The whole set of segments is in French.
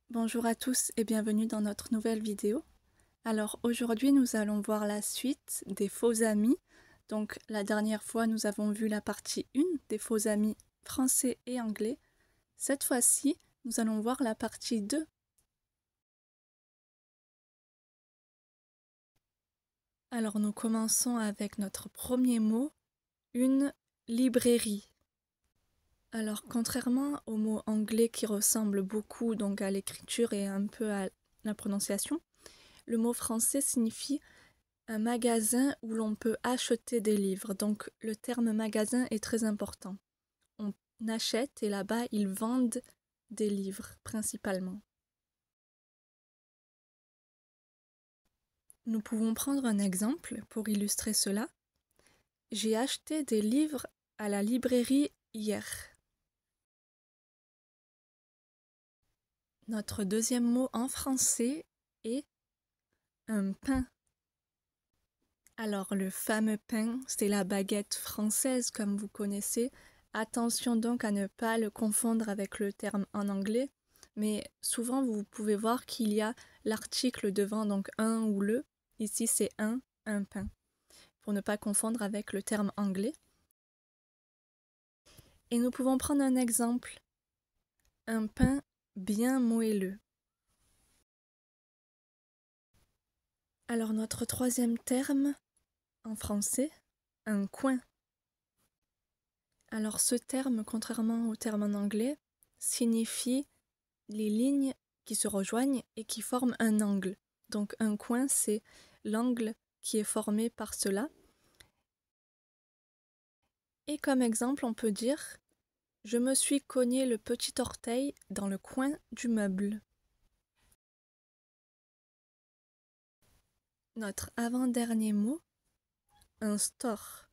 Bonjour à tous et bienvenue dans notre nouvelle vidéo. Alors aujourd'hui nous allons voir la suite des faux amis. Donc la dernière fois nous avons vu la partie 1 des faux amis français et anglais. Cette fois-ci nous allons voir la partie 2. Alors nous commençons avec notre premier mot, une librairie. Alors contrairement au mot anglais qui ressemble beaucoup donc à l'écriture et un peu à la prononciation, le mot français signifie un magasin où l'on peut acheter des livres. Donc le terme magasin est très important. On achète et là-bas ils vendent des livres principalement. Nous pouvons prendre un exemple pour illustrer cela. J'ai acheté des livres à la librairie hier. Notre deuxième mot en français est un pain. Alors le fameux pain, c'est la baguette française comme vous connaissez. Attention donc à ne pas le confondre avec le terme en anglais, mais souvent vous pouvez voir qu'il y a l'article devant, donc un ou le. Ici c'est un pain, pour ne pas confondre avec le terme anglais. Et nous pouvons prendre un exemple, un pain bien moelleux. Alors notre troisième terme en français, un coin. Alors ce terme, contrairement au terme en anglais, signifie les lignes qui se rejoignent et qui forment un angle. Donc un coin, c'est l'angle qui est formé par cela. Et comme exemple, on peut dire « Je me suis cogné le petit orteil dans le coin du meuble ». Notre avant-dernier mot, un store.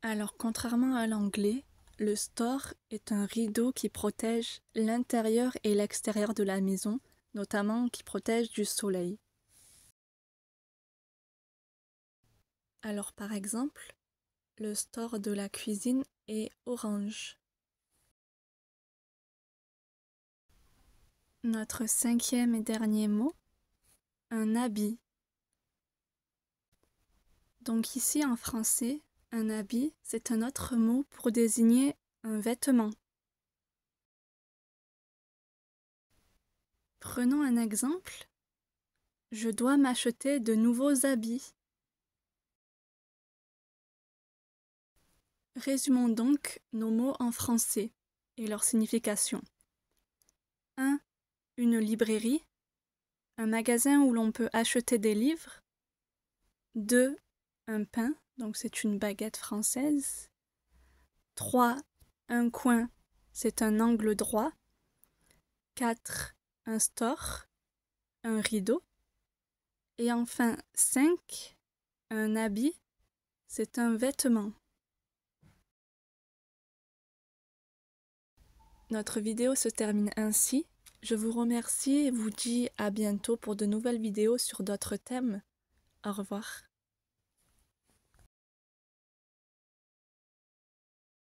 Alors contrairement à l'anglais, le store est un rideau qui protège l'intérieur et l'extérieur de la maison, notamment qui protège du soleil. Alors par exemple, le store de la cuisine est orange. Notre cinquième et dernier mot, un habit. Donc ici en français, un habit, c'est un autre mot pour désigner un vêtement. Prenons un exemple. Je dois m'acheter de nouveaux habits. Résumons donc nos mots en français et leur signification. 1. Une librairie, un magasin où l'on peut acheter des livres. 2. Un pain, donc c'est une baguette française. 3. Un coin, c'est un angle droit. 4. Un store, un rideau. Et enfin 5. Un habit, c'est un vêtement. Notre vidéo se termine ainsi. Je vous remercie et vous dis à bientôt pour de nouvelles vidéos sur d'autres thèmes. Au revoir.